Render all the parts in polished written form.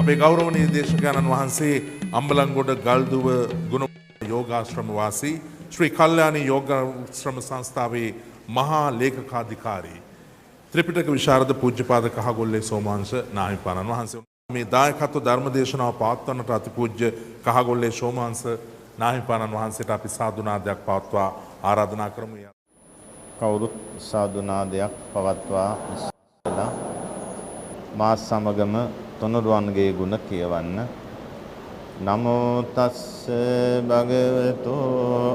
අපේ ගෞරවනීය දේශකයන්න් වහන්සේ අම්බලන්ගොඩ ගල්දුව ගුණ යෝගාශ්‍රම වාසී ශ්‍රී කල්යාණී යෝගාශ්‍රම සංස්ථාවේ මහා ලේකකාධිකාරී ත්‍රිපිටක විශාරද පූජ්‍යපාද කහගොල්ලේ සෝමාංශ නාහිමිපාණන් වහන්සේ මේ දායකත්ව ධර්ම දේශනාව පවත්වන්නට අතිපූජ්‍ය කහගොල්ලේ සෝමාංශ නාහිමිපාණන් වහන්සේට අපි සාදුනාදයක් පවත්වා ආරාධනා කරමු. කවුරුත් සාදුනාදයක් පවත්වා ඉස්සලා මා සමගම තුනුරුවන්ගේ ගුණ කියවන්න. නමෝ තස්ස භගවතු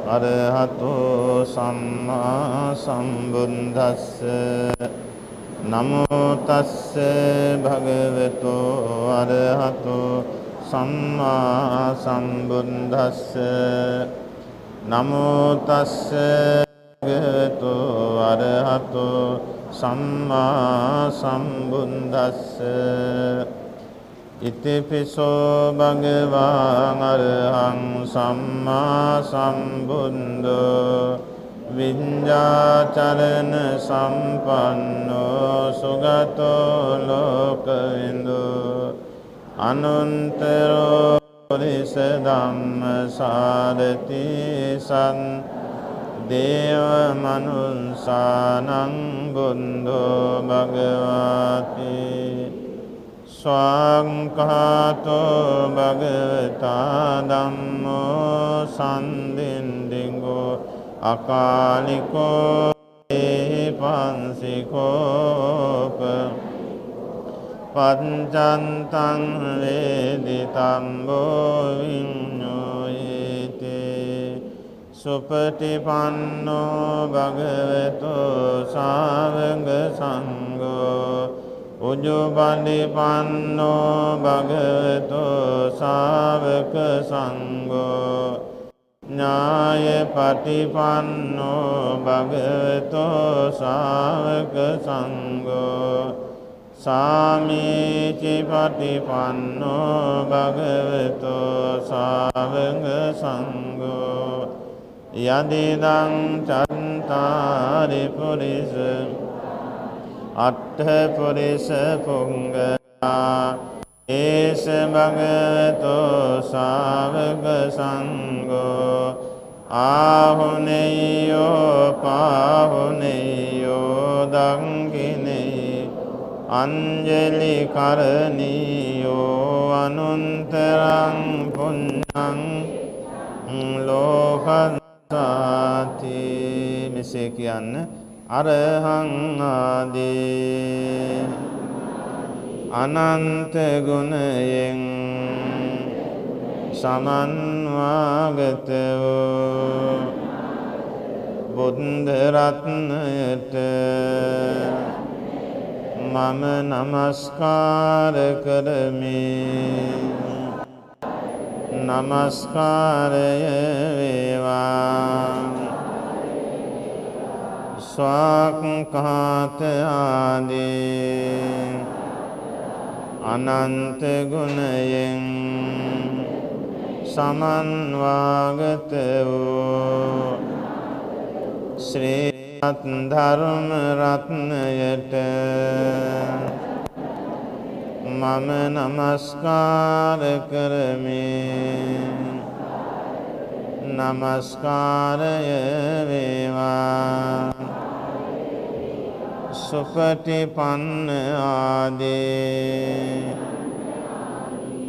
අරහතෝ සම්මා සම්බුද්දස්ස නමෝ තස්ස භගවතු අරහතෝ සම්මා සම්බුද්දස්ස නමෝ තස්ස භගවතු අරහතෝ සම්මා සම්බුද්දස්ස ඉතිපිසෝ භගවාන් අරහං සම්මා සම්බුද්ධෝ විඤ්ඤාචරණ සම්පන්නෝ සුගතෝ ලෝකවිදු අනුන්තරෝ පුරිස ධම්ම සාරති සන් දේව මනුස්සානං බුද්ධෝ භගවති ස්වාංඝාතෝ භගවතා ධම්මෝ සම්දින්දිගෝ අකාලිකෝ පංසිකෝප පංචන්තං වේදිතම්බෝ විඤ්ඤෝයේති සුපටිපන්නෝ භගවතු සාවක සංඝෝ උජුපටිපන්නෝ භගවතු ශාවක සංඝෝ ඥායපටිපන්නෝ භගවතු ශාවක සංඝෝ සාමීචි පටිපන්නෝ භගවතු ශාවක සංඝෝ යදිදං චත්තාරි පුරිස අට්ඨ පුරිස පුංගා ඒස භගවතු ශාවක සංඝෝ ආහුනේයෝ පාහුනේයෝ දංගිනේ අංජලි කරණීයෝ අනුන්තරං පුඤ්ඤං ලෝකසාති මෙසේ කියන්න අරහං ආදී අනන්ත ගුණයෙන් සමන්වාගත වූ බුද්ධ රත්නයට මම නමස්කාර කරමි. නමස්කාරය වේවා. ස්වාක්ඛාත ආදී අනන්ත ගුණයෙන් සමන්වාගත වූ ශ්‍රී ධර්ම රත්නයට මම නමස්කාර කරමි. නමස්කාරය වේවා. සුපටිපන්න ආදී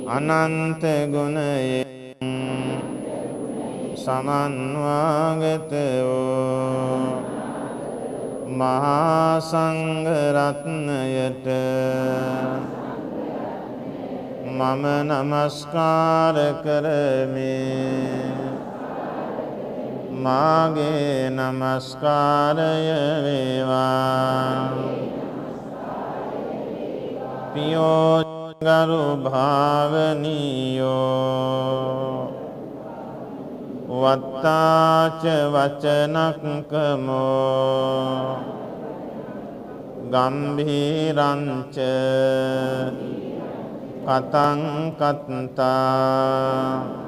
අනන්ත ගුණයෙන් සමන්වාගත වූ මහා සංඝ රත්නයට මම නමස්කාර කරමි. මාගේ නමස්කාරය වේවා. පියෝ ගරු භාවනියෝ වත්තාච වචනක්කමෝ ගම්භීරංච කතං කත්තා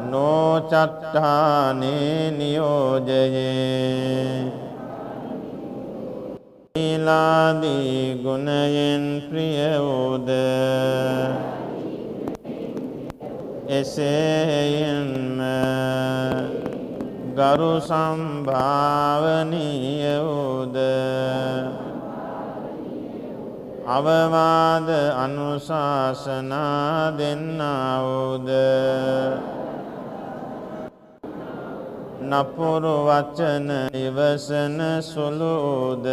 නොචට්ඨානේ නියෝජයේ ඊලාදී ගුණයෙන් ප්‍රිය වූද එසේයින්ම ගරු සම්භාවනීය වූද අවවාද අනුශාසනා දෙන්නා වූද නපුරු වචන ඉවසන සුළුද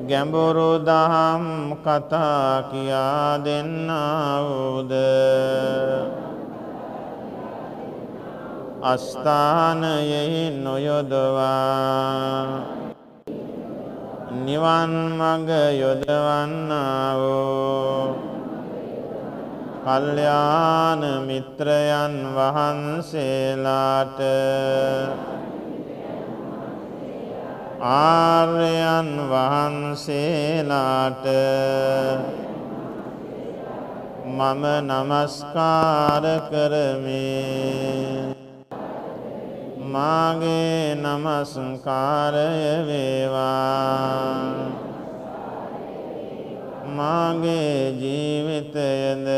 ගැඹුරු දහම් කතා කියා දෙන්නා වූද අස්ථානයෙහි නොයොදවා නිවන් මඟ යොදවන්නා වූ කල්යාණ මිත්‍රයන් වහන්සේලාට ආර්යයන් වහන්සේලාට මම නමස්කාර කරමි. මාගේ නමස්කාරය වේවා. මාගේ ජීවිතයද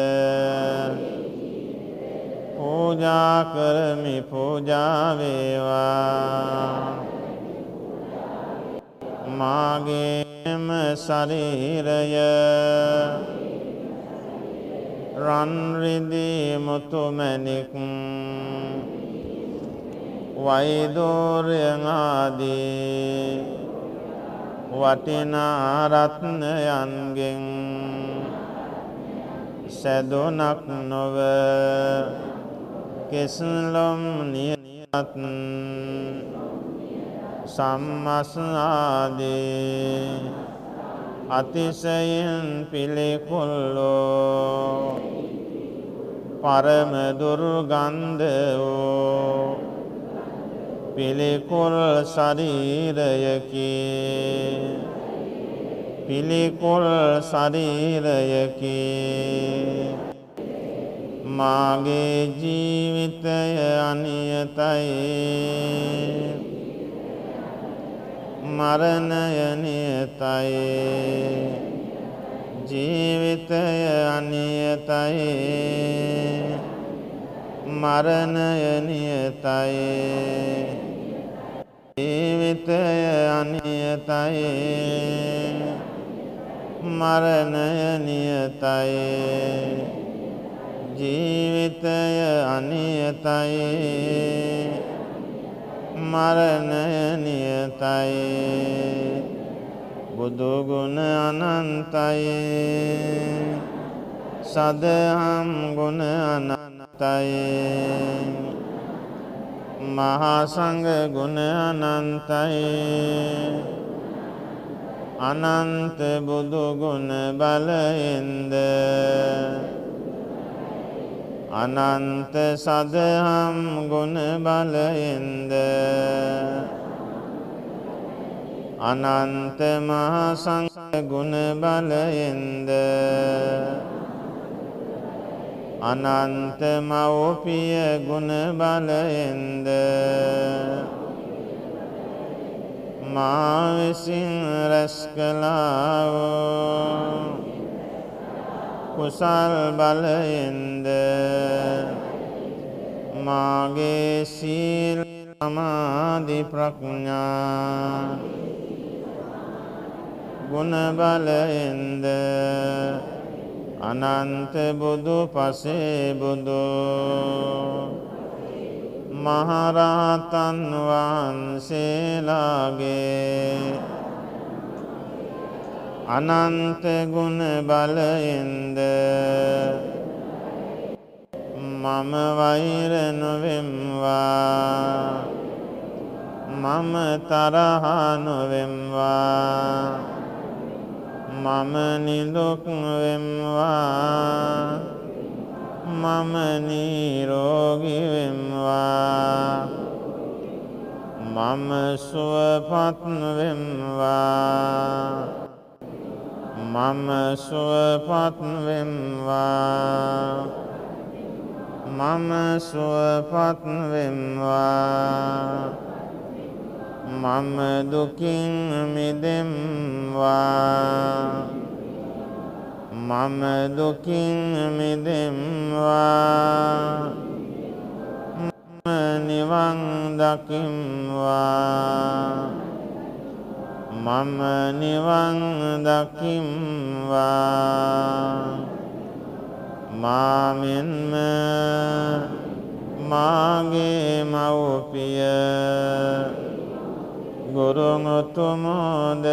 පූජා කරමි. පූජා වේවා. මාගේම ශරීරය රන් රිදී මුතුමැණික් වෛදූර්යං ආදී වටිනා රත්නයන්ගෙන් සැදුනක් නොව කෙස්ලොම් නියත් සම්මස් ආදී අතිශයින් පිළිකුල්ලෝ පරම දුර්ගන්ධ වූ පිළිකුල් ශරීරයකි. පිළිකුල් ශරීරයකි. මාගේ ජීවිතය අනියතයි. මරණය නියතයි. ජීවිතය අනියතයි. මරණය නියතයි. ජීවිතය අනියතයි. මරණය නියතයි. ජීවිතය අනියතයි. මරණය නියතයි. බුදු ගුණ අනන්තයි. සදහම් ගුණ අනන්තයි. මහා සංඝ ගුණ අනන්තයි. අනන්ත බුදු ගුණ බලයෙන්ද අනන්ත සදහම් ගුණ බලයෙන්ද අනන්ත මහා සංඝ ගුණ බලයෙන්ද අනන්ත මව්පිය ගුණ බලයෙන්ද මා විසින් රැස් කළා වූ කුසල් බලයෙන්ද මාගේ සීල සමාධි ප්‍රඥා ගුණ බලයෙන්ද අනන්ත බුදු පසේ බුදු මහරහතන් වහන්සේලාගේ අනන්ත ගුණ බලයෙන්ද මම වෛර නොවෙම්වා. මම තරහ නොවෙම්වා. මම නිදුක් වෙම්වා. මම නිරෝගී වෙම්වා. මම සුවපත් වෙම්වා. මම සුවපත් වෙම්වා. මම සුවපත් වෙම්වා. මම දුකින් මිදෙම්වා. මම දුකින් මිදෙම්වා නිවන් දකිම්වා මම නිවන් දකිම්වා මාමෙන්ම මාගේ මව්පිය ගුරුතුමෝද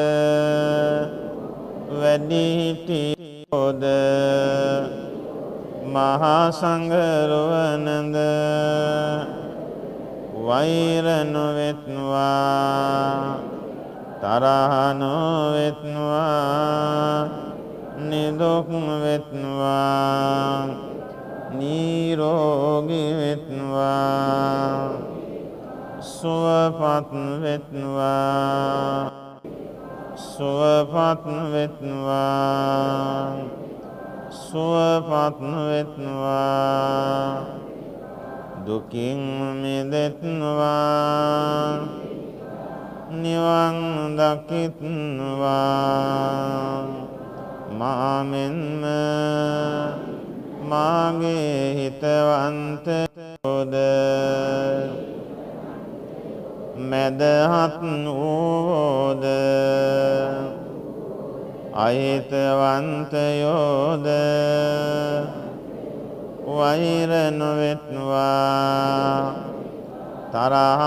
වැඩිහිටියෝද මහා සංඝරුවනද වෛර නොවෙත්වා තරහ නොවෙත්වා නිදුක් වෙත්වා නිරෝගී වෙත්වා සුවපත් වෙත්වා සුවපත් වෙත්වා සුවපත් වෙත්වා දුකින් මිදෙත්වා නිවන් දකිත්වා මාමෙන්ම මාගේ හිතවන්තයෝද මැදහත් වූවෝද අහිතවන්තයෝද වෛර නොවෙත්වා තරහ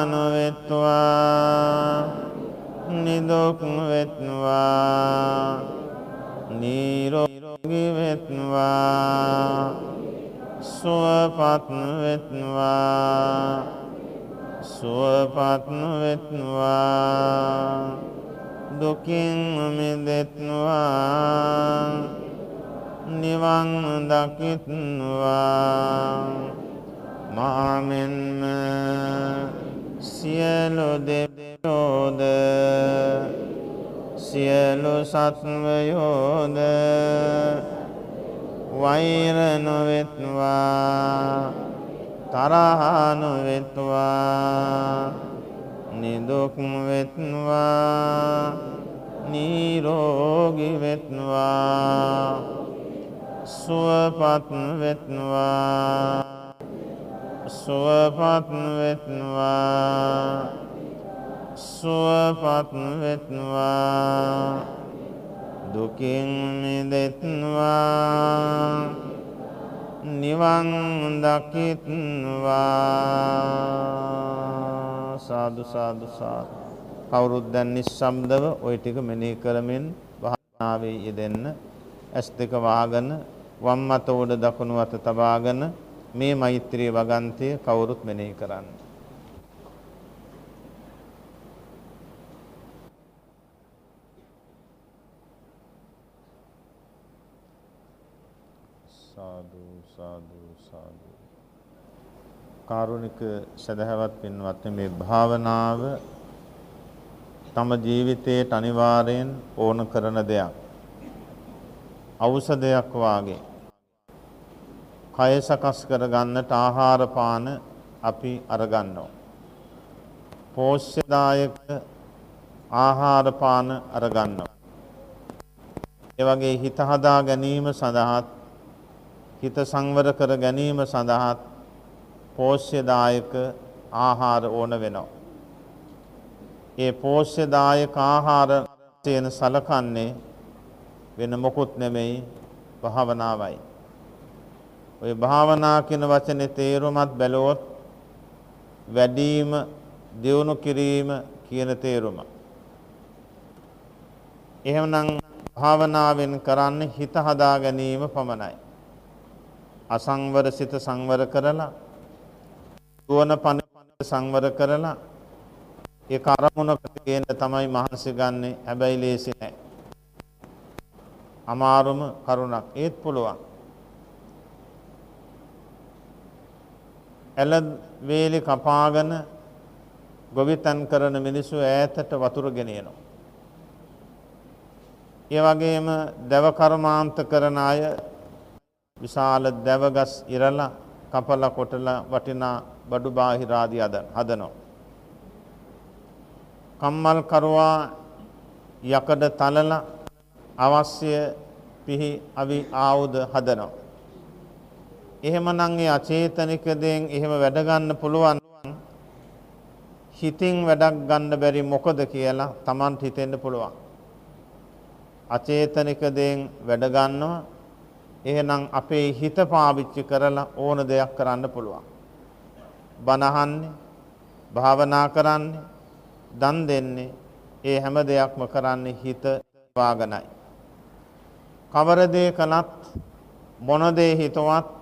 නොවෙත්වා නිදුක් වෙත්වා නිරෝගී වෙත්වා සුවපත් වෙත්වා සුවපත් වෙත්වා දුකින් මිදෙත්වා නිවන් දකිත්වා මාමෙන්ම සියලු දෙවියෝද සියලු සත්වයෝද වෛර නොවෙත්වා තරහ නොවෙත්වා නිදුක් වෙත්වා නිරෝගී වෙත්වා සුවපත් වෙත්වා සුවපත් වෙත්වා සුවපත් වෙත්වා දුකින් මිදෙත්වා නිවන් දකිත්වා සාදු සාදු සාදු කවුරුත් දැන් නිශ්ශබ්දව ওই ටික මෙනෙහි කරමින් භාවනාවේ යෙදෙන්න ඇස් දෙක වහගෙන වම් අත උඩ දකුණු අත තබාගෙන මේ මෛත්‍රී වගන්තිය කවුරුත් මෙනෙහි කරන්න. සාදු සාදු සාදු කාරුණික සදහවත් පින්වත්නි මේ භාවනාව තම ජීවිතයට අනිවාර්යෙන් ඕන කරන දෙයක්. ඖෂධයක් වාගේ. කය සකස් කර ගන්නට ආහාර පාන අපි අරගන්නවා. පෝෂ්‍යදායක ආහාර පාන අරගන්නවා. ඒ වගේ හිත හදා ගැනීම සඳහා හිත සංවර කර ගැනීම සඳහා පෝෂ්‍යදායක ආහාර ඕන වෙනවා. ඒ පෝෂ්‍යදායක ආහාර තේන සලකන්නේ වෙන මොකුත් නෙමෙයි භාවනාවයි. ඔය භාවනා කියන වචනේ තේරුමත් බැලුවොත් වැඩිම දියුණු කිරීම කියන තේරුම. එහෙමනම් භාවනාවෙන් කරන්නේ හිත හදා ගැනීම පමණයි. අසංවර සිත සංවර කරලා දුවන පන සංවර කරලා ඒ කරමුණකට ගේන්න තමයි මහන්සි ගන්නෙ. හැබැයි ලේසි නෑ. අමාරුම කරුණක් ඒත් පුළුවන්. එළ වේලි කපාගෙන ගොවිතැන් කරන මිනිස්සු ඈතට වතුර ගෙනියනවා. ඒ වගේම දැව කර්මාන්ත කරන අය විශාල දැවගස් ඉරලා කපලා කොටලා වටිනා බඩු බාහිර ආදී හදනවා. කම්මල් කරවා යකඩ තලලා අවශ්‍ය පිහි අවි ආයුධ හදනවා. එහෙමනම් ඒ අචේතනික දේෙන් එහෙම වැඩ ගන්න පුළුවන්. හිතින් වැඩක් ගන්න බැරි මොකද කියලා Tamanට හිතෙන්න පුළුවන්. අචේතනික දේෙන් වැඩ ගන්නවා. එහෙනම් අපේ හිත පාවිච්චි කරලා ඕන දෙයක් කරන්න පුළුවන්. බණ අහන්නේ, භාවනා කරන්නේ, දන් දෙන්නේ, ඒ හැම දෙයක්ම කරන්නේ හිත වාගනයි. කවර දේ කළත් මොන දේ හිතුවත්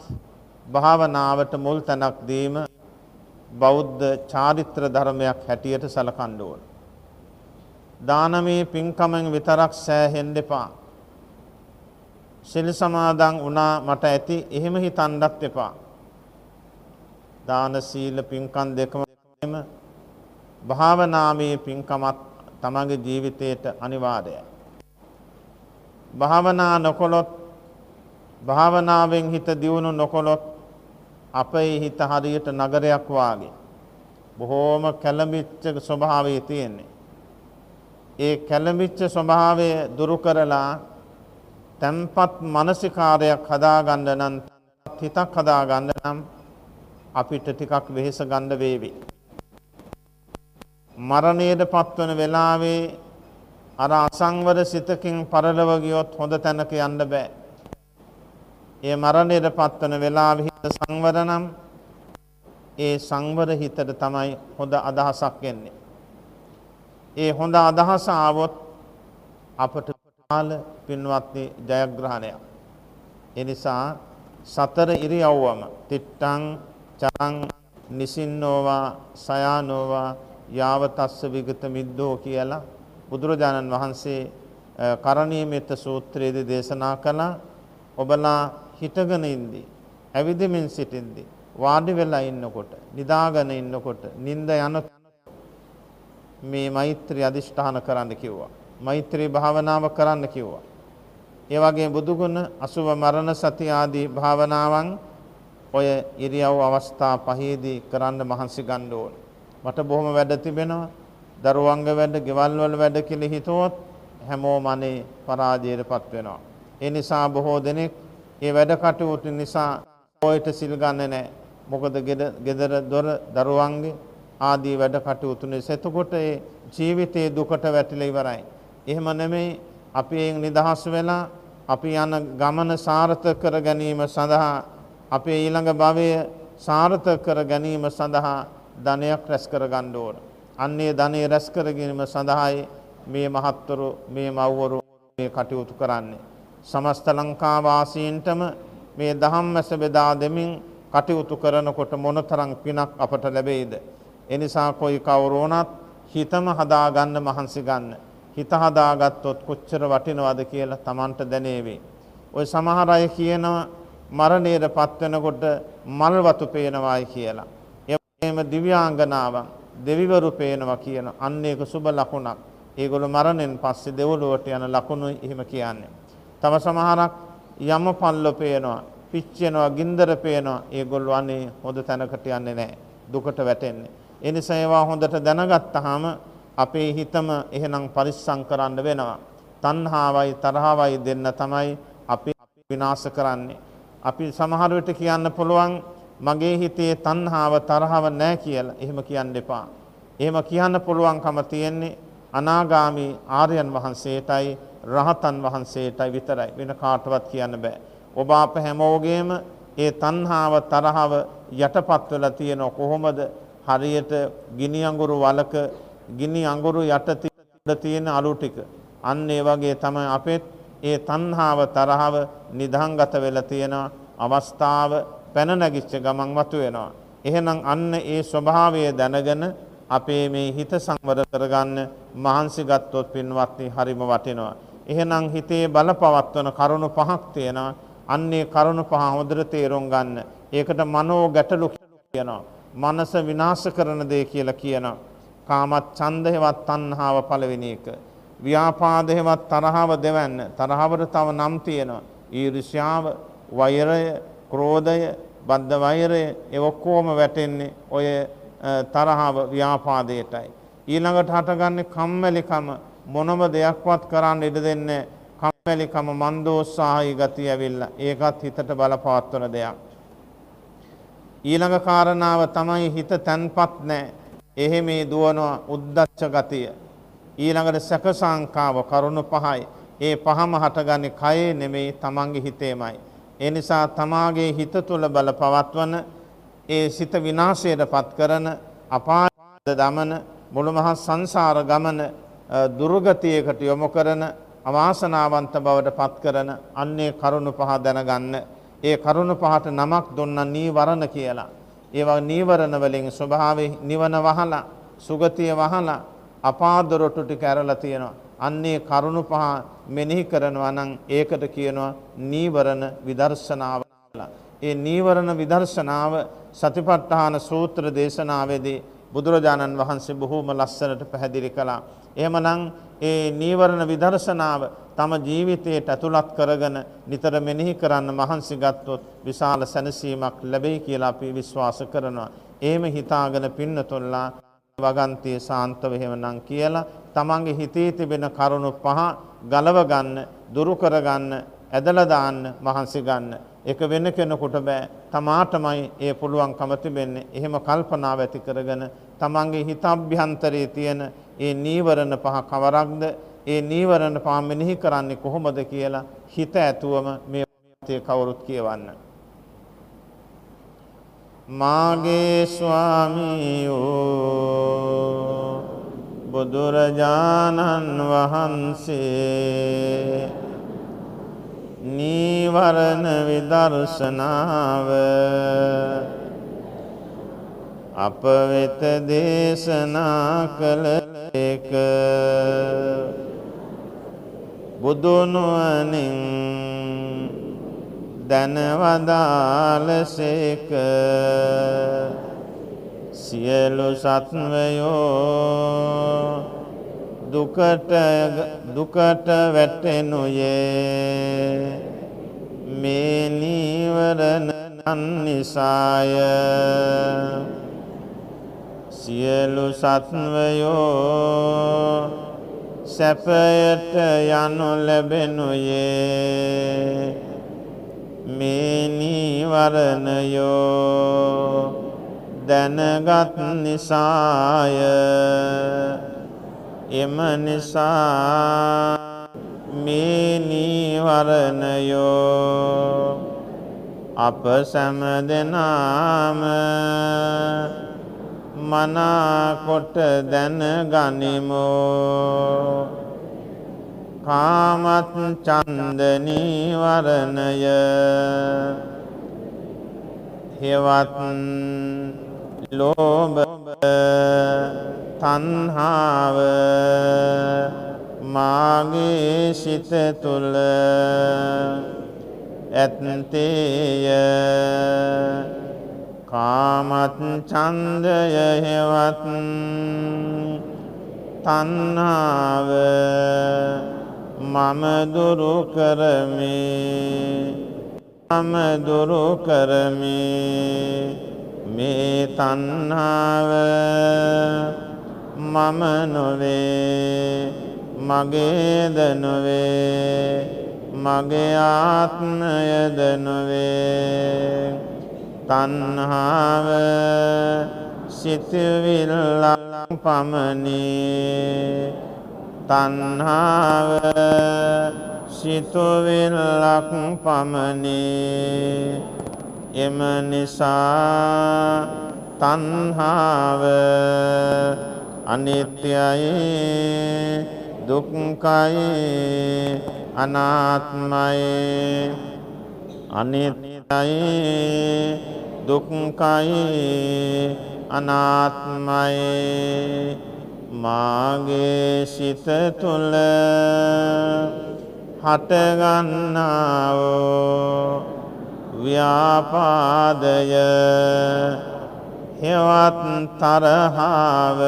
භාවනාවට මුල් තැනක් දීම බෞද්ධ චාරිත්‍ර ධර්මයක් හැටියට සලකන්න ඕන. දානමේ පින්කමෙන් විතරක් සෑහෙන්න එපා. සිල් සමාදන් වුණා මට ඇති එහෙම හිතන්නත් එපා. දාන සීල පින්කම් දෙකම භාවනාමේ පින්කමත් තමගේ ජීවිතයට අනිවාර්යයි. භාවනා නොකළොත් භාවනාවෙන් හිත දියුණු නොකළොත් අපේ හිත හරියට නගරයක් වාගේ බොහෝම කැළඹිච්ච ස්වභාවයේ තියෙන්නේ. ඒ කැළඹිච්ච ස්වභාවය දුරු කරලා තැන්පත් මානසිකාරයක් හදාගන්න නම් හිතක් හදාගන්න නම් අපිට ටිකක් වෙහෙස ගන්න වේවි. මරණයට පත්වන වෙලාවේ අර අසංවර සිතකින් පරලව ගියොත් හොඳ තැනක යන්න බෑ. ඒ මරණයට පත්වන වෙලාවේ හිත සංවර නම් ඒ සංවර හිතට තමයි හොඳ අදහසක් එන්නේ. ඒ හොඳ අදහස ආවොත් අපට කාල පින්වත්නි ජයග්‍රහණයක්. ඒ නිසා සතර ඉරියව්වම තිට්ටං චරං නිසින්නෝවා සයානෝවා යාවතස්ස විගත මිද්දෝ කියලා බුදුරජාණන් වහන්සේ කරණීයමෙත්ත සූත්‍රයේදී දේශනා කළා. ඔබලා හිටගෙන ඉඳි, ඇවිදින්මින් සිටින්දි, වාඩි වෙලා ඉන්නකොට, නිදාගෙන ඉන්නකොට, නිින්ද යන මේ මෛත්‍රී අධිෂ්ඨාන කරන්න කිව්වා. මෛත්‍රී භාවනාව කරන්න කිව්වා. ඒ වගේ බුදුගුණ අසුව මරණ සති ආදී භාවනාවන් ඔය ඉරියව් අවස්ථා පහේදී කරන්න මහන්සි ගන්න ඕන. මට බොහොම වැඩ තිබෙනවා. දරුවන්ගේ වැඩ, ගෙවල් වල වැඩ කියලා හිතුවොත් හැමෝම අනේ පරාජයටපත් වෙනවා. ඒ නිසා බොහෝ දෙනෙක් මේ වැඩ කටයුතු නිසා ඔයට සිල් ගන්නෙ නැහැ. මොකද ගෙදර දොර දරුවන්ගේ ආදී වැඩ කටයුතු නිසා. එතකොට ඒ ජීවිතයේ දුකට වැටිලා ඉවරයි. එහෙම නෙමෙයි අපි එයින් නිදහස් වෙලා අපි යන ගමන සාර්ථක කර ගැනීම සඳහා අපේ ඊළඟ භවය සාර්ථක කර ගැනීම සඳහා ධනයක් රැස් කර ගන්න ඕන. අන්නේ ධනෙ රැස් කර ගැනීම සඳහායි මේ මහත්වරු මේ මව්වරු මේ කටයුතු කරන්නේ. සමස්ත ලංකා වාසීන්ටම මේ ධම්මස බෙදා දෙමින් කටයුතු කරනකොට මොනතරම් පිනක් අපට ලැබෙයිද? ඒ නිසා કોઈ කවුරු වුණත් හිතම හදා ගන්න මහන්සි ගන්න. හිත හදාගත්තොත් කොච්චර වටිනවද කියලා Tamanට දැනේවි. ඔය සමහර අය කියනවා මරණයටපත් වෙනකොට මල් වතු පේනවායි කියලා. එම දිව්‍යාංගනාවන් දෙවිවරු පේනවා කියන අන්න ඒක සුබ ලකුණක්. ඒගොල්ලෝ මරණයෙන් පස්සේ දෙවොලුවට යන ලකුණුයි එහෙම කියන්නේ. තව සමහරක් යමපල්ල පේනවා, පිච්චෙනවා, ගින්දර පේනවා. ඒගොල්ලෝ අනේ හොඳ තැනකට යන්නේ නැහැ. දුකට වැටෙන්නේ. ඒ නිසා ඒවා හොඳට දැනගත්තාම අපේ හිතම එහෙනම් පරිස්සම් කරන්න වෙනවා. තණ්හාවයි තරහවයි දෙන්න තමයි අපි විනාශ කරන්නේ. අපි සමහර විට කියන්න පුළුවන් මගේ හිතේ තණ්හාව තරහව නැහැ කියලා. එහෙම කියන්න එපා. එහෙම කියන්න පුළුවන්කම තියෙන්නේ අනාගාමි ආර්යයන් වහන්සේටයි රහතන් වහන්සේටයි විතරයි. වෙන කාටවත් කියන්න බෑ. ඔබ අප හැමෝගෙම ඒ තණ්හාව තරහව යටපත් වෙලා තියෙන කොහොමද? හරියට ගිනි අඟුරු වලක ගිනි අඟුරු යට තියෙන අලු ටික. අන්න ඒ වගේ තමයි අපෙත් ඒ තණ්හාව තරහව නිදහංගත වෙලා තියෙන අවස්ථාව පැන නැගිච්ච ගමන් වතු වෙනවා. එහෙනම් අන්න ඒ ස්වභාවය දැනගෙන අපේ මේ හිත සංවර කරගන්න මහන්සි ගත්තොත් පින්වත්නි හරිම වටිනවා. එහෙනම් හිතේ බලපවත්වන කරුණු පහක් තියෙනවා. අන්නේ කරුණු පහ හොඳට තේරුම් ගන්න. ඒකට මනෝ ගැටලු කියනවා. මනස විනාශ කරන දේ කියලා කියනවා. කාමත් ඡන්දේවත් තණ්හාව පළවෙනි එක. ව්‍යාපාදේවත් තරහව දෙවන්න. තරහවට තව නම් තියෙනවා. ඊර්ෂ්‍යාව, වෛරය, ක්‍රෝධය, බද්ධ වෛරය ඒ ඔක්කොම වැටෙන්නේ ඔය තරහව ව්‍යාපාදයටයි. ඊළඟට හටගන්නේ කම්මැලිකම. මොනම දෙයක්වත් කරන්න ඉඩ දෙන්නේ කම්මැලිකම මන්දෝත්සාහී ගතිය ඇවිල්ලා ඒකත් හිතට බලපවත්වන දෙයක්. ඊළඟ කාරණාව තමයි හිත තැන්පත් නැහැ. එහෙම දුවන උද්දච්ච ගතිය. ඊළඟට සැක සංකාව කරුණු පහයි. ඒ පහම හටගන්නේ කයේ නෙමෙයි තමන්ගේ හිතේමයි. ඒ නිසා තමාගේ හිත තුළ බල පවත්වන ඒ සිත විනාශයටපත් කරන අපාය දමන මුළු මහත් සංසාර ගමන දුර්ගතියකට යොමු කරන අවාසනාවන්ත බවට පත් කරන අන්නේ කරුණු පහ දැනගන්න. ඒ කරුණු පහට නමක් දුන්නා නීවරණ කියලා. ඒවා නීවරණ වලින් ස්වභාවයේ නිවන වහලා සුගතිය වහලා අපාදොරටු ටික ඇරලා තියෙනවා. අන්නේ කරුණු පහ මෙනෙහි කරනවා නම් ඒකට කියනවා නීවරණ විදර්ශනාව කියලා. ඒ නීවරණ විදර්ශනාව සතිපට්ඨාන සූත්‍ර දේශනාවේදී බුදුරජාණන් වහන්සේ බොහෝම ලස්සනට පැහැදිලි කළා. එහෙමනම් ඒ නීවරණ විදර්ශනාව තම ජීවිතයට ඇතුළත් කරගෙන නිතර මෙනෙහි කරන්න මහන්සි ගත්තොත් විශාල සැනසීමක් ලැබෙයි කියලා අපි විශ්වාස කරනවා. එහෙම හිතාගෙන පින්නතොල්ලා වගන්තිය සාන්තව එහෙමනම් කියලා තමන්ගේ හිතේ තිබෙන කරුණු පහ ගලව ගන්න, දුරු කර ගන්න, ඇදලා දාන්න මහන්සි ගන්න. ඒක වෙන කෙනෙකුට බෑ. තමාටමයි ඒ පුළුවන්කම තිබෙන්නේ. එහෙම කල්පනාව ඇති කරගෙන තමන්ගේ හිත අභ්‍යන්තරයේ තියෙන ඒ නීවරණ පහ කවරක්ද? ඒ නීවරණ පහ මෙනෙහි කරන්නේ කොහොමද කියලා හිත ඇතුවම මේ වාක්‍යය කවුරුත් කියවන්න. මාගේ ස්වාමීයෝ බුදුරජාණන් වහන්සේ නීවරණ විදර්ශනාව අප වෙත දේශනා කළ එක බුදුනුවණින් දනවදාලසේක සියලු සත්වයෝ දුකට වැටෙනුයේ මේ නීවරණ නිසාය. සියලු සත්වයෝ සැපයට යනු ලැබෙනුයේ මේ නීවරණයෝ දැනගත් නිසාය. එම නිසා මේ නීවරණයෝ අප සෑම දෙනාම මනාකොට දැනගනිමු. කාමත් ඡන්ද නීවරණය හේවත් ලෝභ තණ්හාව මාගේ සිත තුළ ඇත්තේය. කාමත් ඡන්දය හේවත් තණ්හාව මම දුරු කරමි. මම දුරු කරමි. මේ තණ්හාව මම නොවේ, මගේද නොවේ, මගේ ආත්මයද නොවේ. තණ්හාව සිතවිල්ලක් පමණි. තණ්හාව සිතවිල්ලක් පමණි. එම නිසා තණ්හාව අනිත්‍යයි, දුක්ඛයි, අනාත්මයි. අනිත්‍යයි, දුක්ඛයි, අනාත්මයි. මාගේ සිත තුළ හටගන්නා වූ ව්‍යාපාදය හේවත් තරහව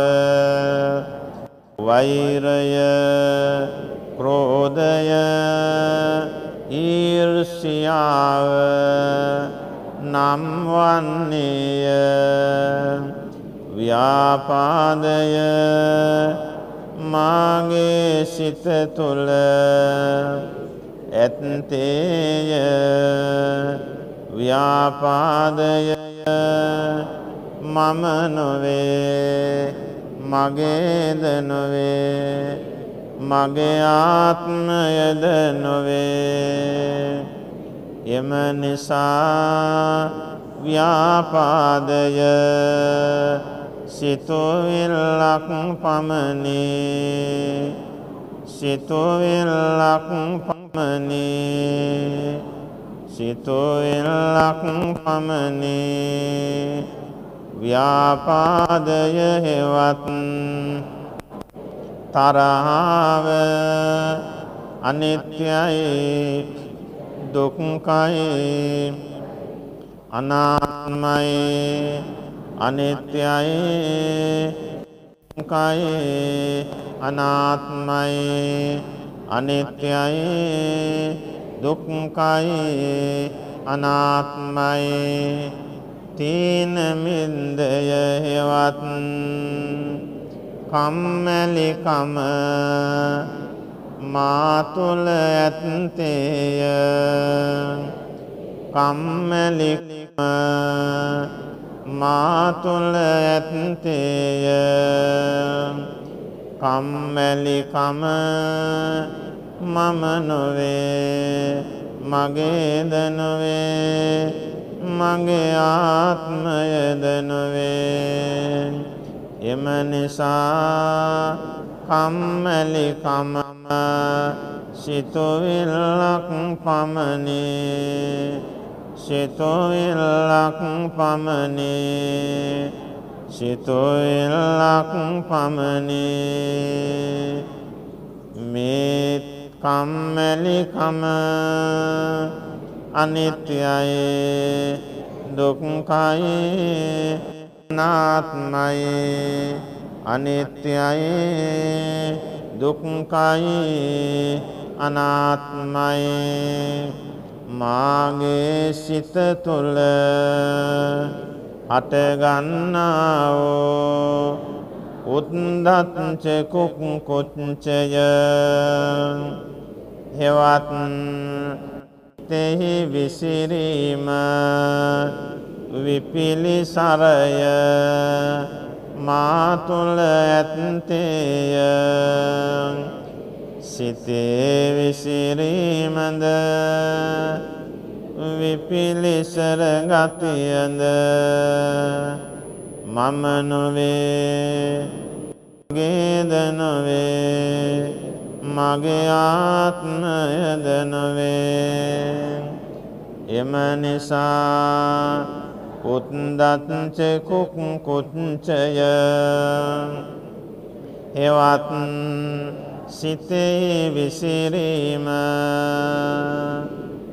වෛරය ක්‍රෝධය ඊර්ෂ්‍යාව නම් වන්නේය. ව්‍යාපාදය මාගේ සිත තුළ ඇත්තේය ව්‍යාපාදය මම නොවේ මගේද නොවේ මගේ ආත්මයද නොවේ එම නිසා ව්‍යාපාදය සිතුවිල්ලක් පමණි සිතුවිල්ලක් පමණි සිතුවිල්ලක් පමණි ව්‍යාපාදය හෙවත් තරහව අනිත්‍යයි දුක්ඛයි අනාත්මයි අනිත්‍යයි දුක්ඛයි අනාත්මයි අනිත්‍යයි දුක්ඛයි අනාත්මයි තීන මින්දය හෙවත් කම්මැලිකම මා තුළ ඇත්තේය කම්මැලිකම මා තුළ ඇත්තේය කම්මැලිකම මම නොවේ මගේද නොවේ මගේ ආත්මයද නොවේ එම නිසා කම්මැලිකම සිතුවිල්ලක් පමණි සිතුවිල්ලක් පමණි සිතුවිල්ලක් පමණි මේ කම්මැලිකම අනිත්‍යයි දුක්ඛයි අනාත්මයි අනිත්‍යයි දුක්ඛයි අනාත්මයි මාගේ සිත තුළ හටගන්නා වූ උද්දච්ච කුක්කුච්චය හෙවත් තෙහි විසිරීම විපිලිසරය මා තුළ ඇත්තේය සිතේ විසිරීමද විපිලිසර ගතියද මම නොවේ මගේද නොවේ මගේ ආත්මයද නොවේ එම නිසා උද්දච්ච කුක්කුච්චය හෙවත් සිතේ විසිරීම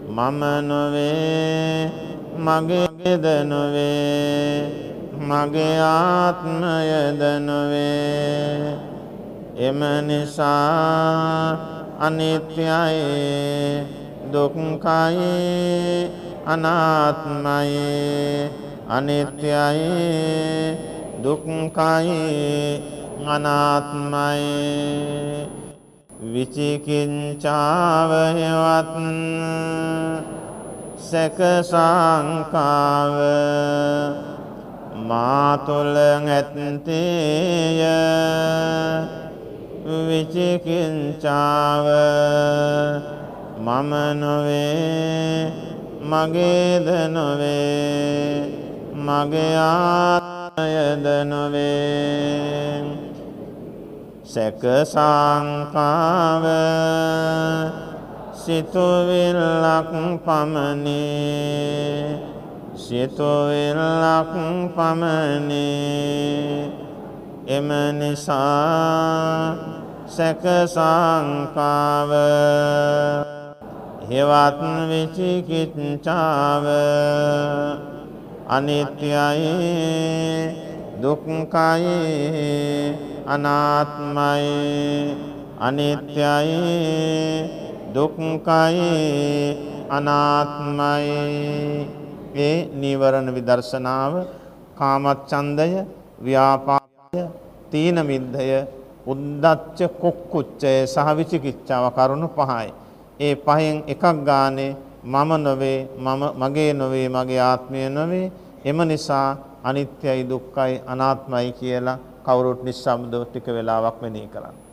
මම නොවේ මගේද නොවේ මගේ ආත්මයද නොවේ එම නිසා අනිත්‍යයි දුක්ඛයි අනාත්මයි අනිත්‍යයි දුක්ඛයි අනාත්මයි විචිකිච්ඡාව හෙවත් සැක සංකාව මා තුළ ඇත්තේය විචිකිච්ඡාව මම නොවේ මගේද නොවේ මගේ ආත්මයද නොවේ සැක සංකාව සිතුවිල්ලක් පමණි සිතුවිල්ලක් පමණි එම නිසා සැක සංකාව හෙවත් විචිකිච්ඡාව අනිත්‍යයි දුක්ඛයි අනාත්මයි අනිත්‍යයි දුක්ඛයි අනාත්මයි ඒ නීවරණ විදර්ශනාව කාමච්ඡන්දය ව්‍යාපාදය තීන මිද්ධය උද්ධච්ච කුක්කුච්චය සහ විචිකිච්ඡාව කරුණු පහයි. ඒ පහෙන් එකක් ගානේ මම නොවේ, මගේ නොවේ, මගේ ආත්මය නොවේ. එම නිසා අනිත්‍යයි, දුක්ඛයි, අනාත්මයි කියලා කවුරුත් නිස්සබ්දව ටික වෙලාවක් මෙනෙහි කරන්න.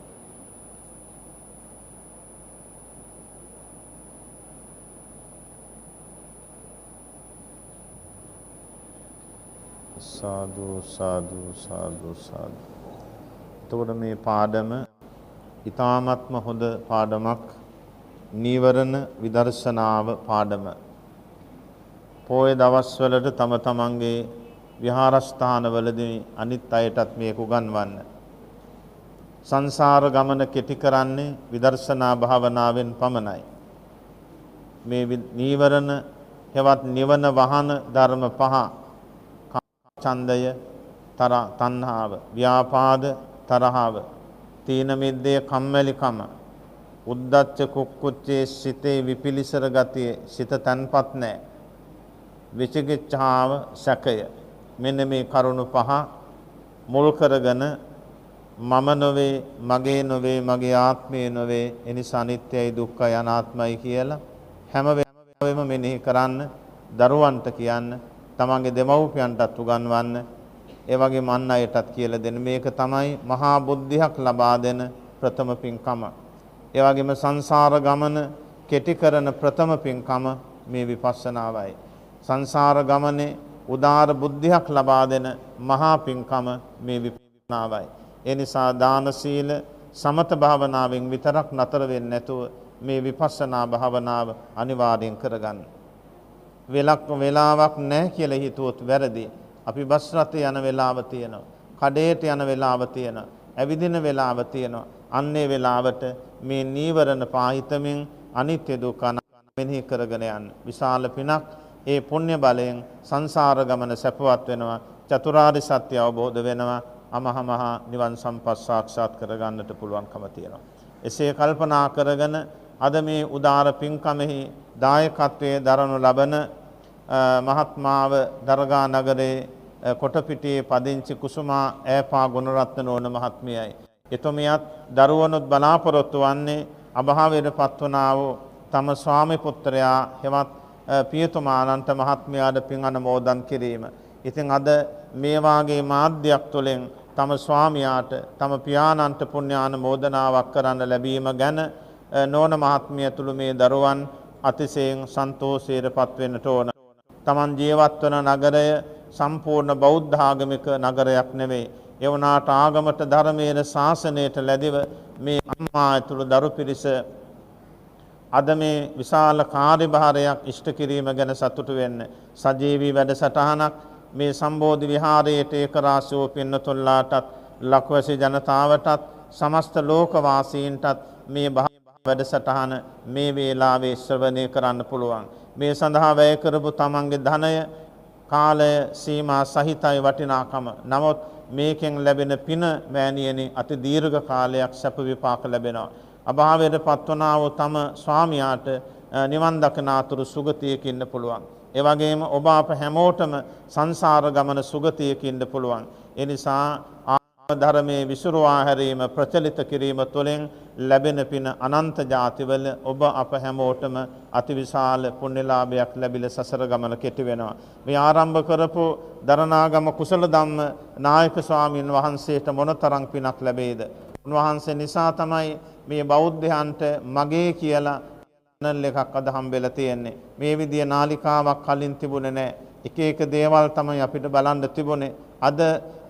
සාදු සාදු සාදු සාදු. එතකොට මේ පාඩම ඊ타ත්ම හොඳ පාඩමක්. නීවරණ විදර්ශනාව පාඩම. පොය දවස්වලට තම තමන්ගේ විහාරස්ථානවලදී අනිත් අයටත් මේක උගන්වන්න. සංසාර ගමන කෙටි කරන්නේ විදර්ශනා භාවනාවෙන් පමණයි. මේ නීවරණ හෙවත් නිවන වහන ධර්ම පහ ඡන්දය, තණ්හාව, ව්‍යාපාද, තරහව, තීන මිද්දේ, කම්මැලිකම, උද්ධච්ච කුක්කුච්චේ, සිතේ විපිලිසර ගතිය, සිත තන්පත් නැහැ, විචිකිච්ඡාව, සැකය. මෙන්න මේ කරුණු පහ මුල් කරගෙන මම නොවේ, මගේ නොවේ, මගේ ආත්මය නොවේ, එනිසා අනිත්‍යයි, දුක්ඛයි, අනාත්මයි කියලා හැම වෙලාවෙම මෙනෙහි කරන්න, දරුවන්ට කියන්න, තමන්ගේ දෙමව්පියන්ටත් උගන්වන්න, ඒ වගේම අන් අයටත් කියලා දෙන්න. මේක තමයි මහා බුද්ධියක් ලබා දෙන ප්‍රථම පින්කම. ඒ වගේම සංසාර ගමන කෙටි කරන ප්‍රථම පින්කම මේ විපස්සනාවයි. සංසාර ගමනේ උදාර බුද්ධියක් ලබා දෙන මහා පින්කම මේ විපස්සනාවයි. ඒ නිසා දාන සීල සමත භාවනාවෙන් විතරක් නතර වෙන්නේ නැතුව මේ විපස්සනා භාවනාව අනිවාර්යෙන් කරගන්න. වෙලාවක් නැහැ කියලා හිතුවොත් වැරදි. අපි බස් රථේ යන වෙලාව තියෙනවා. කඩේට යන වෙලාව තියෙනවා. ඇවිදින වෙලාව තියෙනවා. අන්නේ වෙලාවට මේ නීවරණ පාහිතමින් අනිත්‍ය දුක්ඛ මෙනෙහි කරගෙන යන්න. විශාල පිනක්. ඒ පුණ්‍ය බලයෙන් සංසාර ගමන සැපවත් වෙනවා. චතුරාර්ය සත්‍ය අවබෝධ වෙනවා. අමහා නිවන් සම්පත් සාක්ෂාත් කරගන්නට පුළුවන්කම තියෙනවා. එසේ කල්පනා කරගෙන අද මේ උදාර පින්කමෙහි දායකත්වයේ දරනු ලබන මහත්මාව දරගා නගරේ කොටපිටියේ පදිංචි කුසුමා ඈපා ගුණරත්න නෝන මහත්මියයි. එතුමියත් දරුවනුත් බලාපොරොත්තු වන්නේ අභාවයට පත්වනා වූ තම ස්වාමි පුත්‍රයා හෙවත් පියතුමාණන්ට මහත්මයාට පින් අනුමෝදන් කිරීම. ඉතින් අද මේ වාගේ මාධ්‍යයක් තුළින් තම ස්වාමියාට තම පියාණන්ට පුණ්‍යානුමෝදනාවක් කරන්න ලැබීම ගැන නෝන මහත්මිය තුළු මේ දරුවන් අතිශයින් සන්තෝෂයට පත්වෙන්නට ඕන. තමන් ජීවත් වන නගරය සම්පූර්ණ බෞද්ධ ආගමික නගරයක් නෙවෙයි. ඒ වුණාට ආගමට ධර්මයේ ශාසනයට ලැබිව මේ අම්මා ඇතුළු දරු පිරිස අද මේ විශාල කාර්යභාරයක් ඉෂ්ට කිරීම ගැන සතුටු වෙන්න. සජීවී වැඩසටහනක් මේ සම්බෝධි විහාරයේට ඒකරාශී වූ පින්නතුල්ලාටත් ලක්වැසි ජනතාවටත් සමස්ත ලෝකවාසීන්ටත් මේ වැඩසටහන මේ වේලාවේ ශ්‍රවණය කරන්න පුළුවන්. මේ සඳහා වැය කරපු තමන්ගේ ධනය කාලය සීමා සහිතයි වටිනාකම. නමුත් මේකෙන් ලැබෙන පින මෑණියනි අති දීර්ඝ කාලයක් සැප විපාක ලැබෙනවා. අභාවයට පත්වනා වූ තම ස්වාමියාට නිවන් දකිනාතුරු සුගතියක ඉන්න පුළුවන්. ඒ වගේම ඔබ අප හැමෝටම සංසාර ගමන සුගතියක ඉන්න පුළුවන්. ඒ නිසා ධර්මයේ විසුරුවා හැරීම ප්‍රචලිත කිරීම තුළින් ලැබෙන පින අනන්ත ජාතිවල ඔබ අප හැමෝටම අතිවිශාල පුණ්‍යලාභයක් ලැබිලා සසර ගමන කෙටි වෙනවා. මේ ආරම්භ කරපු දරණාගම කුසල ධම්ම නායක ස්වාමීන් වහන්සේට මොනතරම් පිනක් ලැබෙයිද? උන්වහන්සේ නිසා තමයි මේ බෞද්ධයන්ට මගේ කියලා channel එකක් අද හම්බෙලා තියෙන්නේ. මේ විදිය නාලිකාවක් කලින් තිබුණේ නැහැ. එක එක දේවල් තමයි අපිට බලන්න තිබුණේ. අද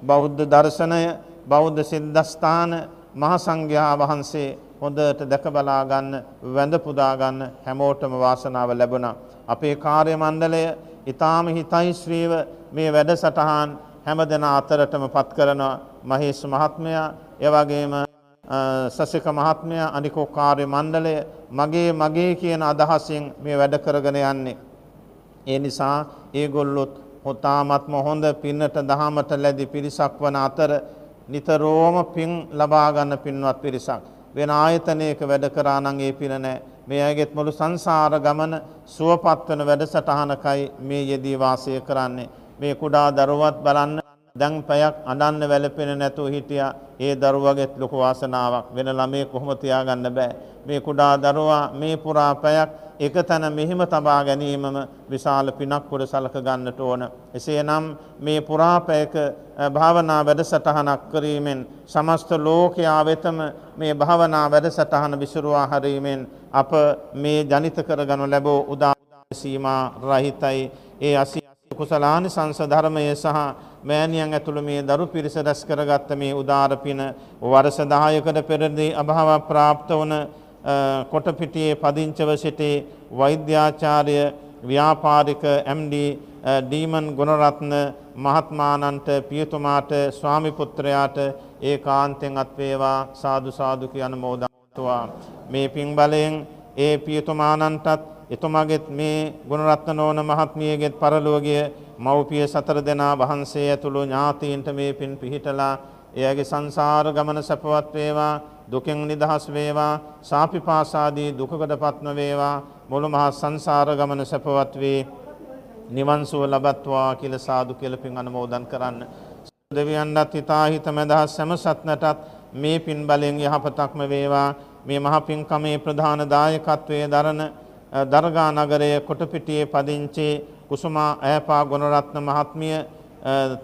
බෞද්ධ දර්ශනය, බෞද්ධ සිද්ධාස්ථාන, මහ සංඝයා වහන්සේ හොඳට දැක බලා ගන්න, වැඳ පුදා ගන්න හැමෝටම වාසනාව ලැබුණා. අපේ කාර්ය මණ්ඩලය ඊටාම හිතයිශ්‍රීව මේ වැඩසටහන් හැමදෙනා අතරටම පත් කරනවා. මහේෂ් මහත්මයා, ඒ වගේම සසික මහත්මයා, අනිකෝ කාර්ය මණ්ඩලය මගේ කියන අදහසින් මේ වැඩ කරගෙන යන්නේ. ඒ නිසා ඒගොල්ලොත් තාමත්ම හොඳ පින්නට දහමට ලැබි පිරිසක් වන අතර නිතරම පින් ලබා ගන්න පින්වත් පිරිසක්. වෙන ආයතනයක වැඩ කරා නම් ඒ පින නැහැ. මේ අයගෙත් මුළු සංසාර ගමන සුවපත් වෙන වැඩසටහනකයි මේ යෙදී වාසය කරන්නේ. මේ කුඩා දරුවත් බලන්න දැන් පැයක් අඬන්න වැළපෙන්නේ නැතුව හිටියා. ඒ දරුවගෙත් ලොකු වාසනාවක්. වෙන ළමයි කොහොම තියාගන්න බෑ. මේ කුඩා දරුවා මේ පුරා පැයක් එකතැන මෙහිම තබා ගැනීමම විශාල පිනක් කොට සලක ගන්නට ඕන. එසේනම් මේ පුරා පැයක භාවනා වැඩසටහනක් කිරීමෙන් සමස්ත ලෝකයා වෙතම මේ භාවනා වැඩසටහන විසිරුවා හැරීමෙන් අප මේ ජනිත කරගනු ලැබූ උදා සීමා රහිතයි. ඒ කුසලානිසංස ධර්මයේ සහ මෑණියන් ඇතුළු මේ දරු පිරිස රැස් කරගත්ත මේ උදාර පින වර්ෂ 10කට පෙරදී අභාව ප්‍රාප්ත වන කොටපිටියේ පදිංචව සිටි වෛද්‍යාචාර්ය ව්‍යාපාරික MD ඩීමන් ගුණරත්න මහත්මානන්ට පියතුමාට ස්වාමි පුත්‍රයාට ඒකාන්තයෙන් අත් වේවා සාදු සාදු කියන මොදතුවා මේ පින් බලයෙන් ඒ පියතුමානන්ටත් එතුමාගෙත් මේ ගුණරත්න නෝන මහත්මියගෙත් පරලෝකීය මව්පිය සතර දෙනා වහන්සේ ඇතුළු ඥාතීන්ට මේ පින් පිහිටලා එයාගේ සංසාර ගමන සපවත් වේවා දුකෙන් නිදහස් වේවා සාපිපාසාදී දුකකටපත් නොවේවා මුළු මහත් සංසාර ගමන සපවත් වේ නිවන් සුව ලබත්වා කියලා සාදු කියලා පින් අනුමෝදන් කරන්න. දෙවියන්වත් හිතාහිත මදහස් සෑම සත්නටත් මේ පින් බලෙන් යහපතක්ම වේවා. මේ මහ පින්කමේ ප්‍රධාන දායකත්වයේ දරන දර්ගා නගරයේ කොටපිටියේ පදිංචි කුසුමා ඈපා ගුණරත්න මහත්මිය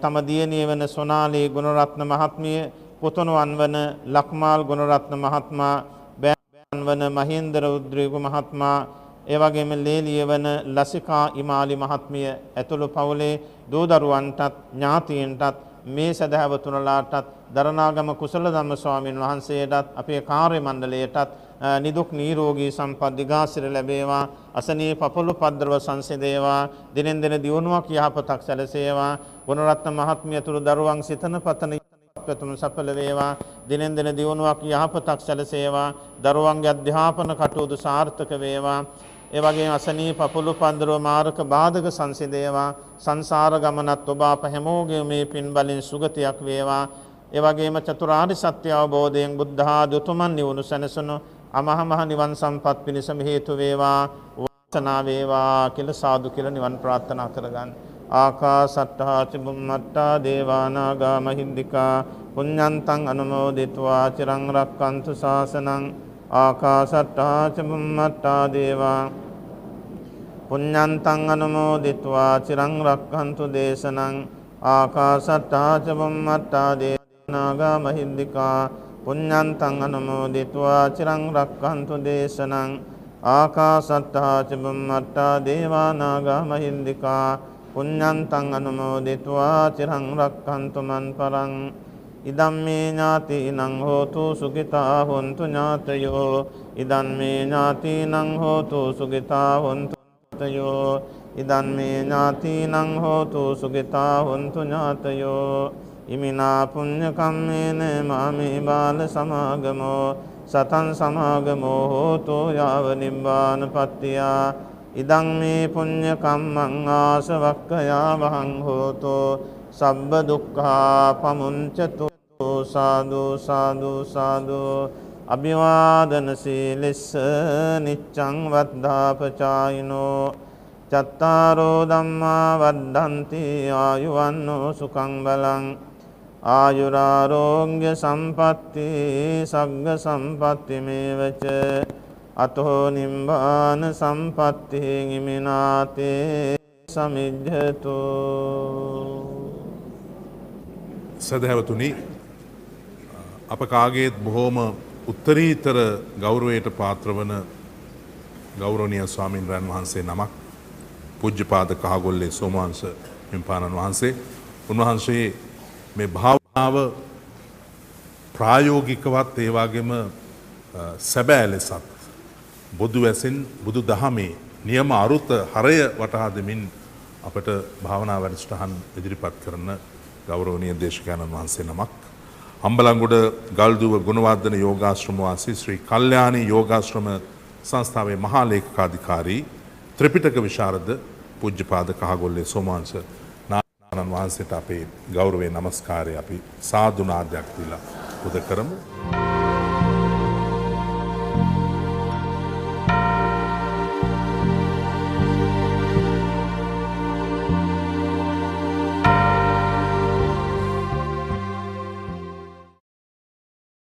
තම දියණිය වන සොනාලී ගුණරත්න මහත්මිය පුතුණුවන් වන ලක්මාල් ගුණරත්න මහත්මයා බෑන් වන මහේන්ද්‍ර උද්‍රීගු මහත්මයා ඒ වගේම ලේලිය වන ලසිකා ඉමාලි මහත්මිය ඇතුළු පවුලේ දූ දරුවන්ටත් ඥාතීන්ටත් මේ සදහවතුන්ලාටත් දරණාගම කුසල ධම්ම ස්වාමීන් වහන්සේටත් අපේ කාර්ය මණ්ඩලයටත් නිදුක් නිරෝගී සම්පත් දිගාසිර ලැබේවා. අසනීප පපළු පද්‍රව සංසිඳේවා. දිනෙන් දින දියුණුවක් යහපතක් සැලසේවා. ගුණරත්න මහත්මිය තුළු දරුවන් සිතන පතන පැතුම් සඵල වේවා. දිනෙන් දින දියුණුවක් යහපතක් සැලසේවා. දරුවන්ගේ අධ්‍යාපන කටයුතු සාර්ථක වේවා. ඒ වගේම අසනීප පපළු පද්‍රව මාරක බාධක සංසිඳේවා. සංසාර ගමනත් ඔබ අප හැමෝගේ මේ පින් බලෙන් සුගතියක් වේවා. ඒ වගේම චතුරාර්ය සත්‍ය අවබෝධයෙන් බුද්ධ ආදී උතුමන් නිවුණු සැනසුණු අමහ මහ නිවන් සම්පත් පිණිසම හේතු වේවා වාසනාව වේවා කියලා සාදු කියලා නිවන් ප්‍රාර්ථනා කරගන්න. ආකාසට්ටා චුම්මට්ටා දේවා නාග මහින්దికා පුඤ්ඤන්තං අනුමෝදිත्वा චිරං රක්칸තු ශාසනං. ආකාසට්ටා චුම්මට්ටා දේවා පුඤ්ඤන්තං අනුමෝදිත्वा චිරං රක්칸තු දේශනං. ආකාසට්ටා චුම්මට්ටා දේවා නාග මහින්దికා පුඤ්ඤන්තං අනුමෝදිත्वा චිරං රක්칸තු දේශනං. ආකාසට්ටා චුම්මට්ටා දේවා නාග මහින්దికා පුඤ්ඤන්තං අනුමෝදිත्वा චිරං රක්칸තු මන් පරං. ඉදම්මේ ඥාතිනං හෝතු සුඛිතා හොන්තු ඥාතයෝ. ඉදම්මේ ඥාතිනං හෝතු සුඛිතා හොන්තු ඥාතයෝ. ඉදම්මේ ඥාතිනං හෝතු සුඛිතා හොන්තු ඥාතයෝ. ඉමිනා පුඤ්ඤ කම්මේන මාමේ බාල සමාගමෝ සතං සමාගමෝ හෝතු යාව නිබ්බානපත්තියා. ඉදං මේ පුඤ්ඤ කම්මං ආසවක්ඛයා වහං හෝතු සබ්බ දුක්ඛා පමුංචතු. සාදු සාදු සාදු. අභිවාදන සීලස්ස නිච්ඡං වද්ධාපචායිනෝ චත්තාරෝ ධම්මා වද්ධන්ති ආයුවන්නෝ සුඛං බලං. ආයුරාරෝග්‍ය සම්පatti සග්ග සම්පatti මේවච අතෝ නිම්බාන සම්පatti ඉමිනාතේ සමිජ්ජතු. සදහැවතුනි, අප කාගේත් බොහෝම උත්තරීතර ගෞරවයට පාත්‍ර වන ගෞරවනීය ස්වාමීන් වහන්සේ නමක් පූජ්‍යපාද කහගොල්ලේ සෝමවංශ හිමිපාණන් වහන්සේ. උන්වහන්සේ මේ භාවනාව ප්‍රායෝගිකවත් ඒ වගේම සැබෑ ලෙසත් බුදු වැසින් බුදු දහමේ නියම අරුත හරය වටහා දෙමින් අපට භාවනා වැඩසටහන් ඉදිරිපත් කරන ගෞරවනීය දේශකයන්න් වහන්සේ නමක්. අම්බලන්ගොඩ ගල්දුව ගුණවර්ධන යෝගාශ්‍රම වාසී ශ්‍රී කල්යාණී යෝගාශ්‍රම සංස්ථාවේ මහා ලේකකාධිකාරී ත්‍රිපිටක විශාරද පූජ්‍යපාද කහගොල්ලේ සෝමවංශ නානන් වහන්සේට අපේ ගෞරවයේ නමස්කාරය අපි සාදු නාදයක් දීලා පුද කරමු.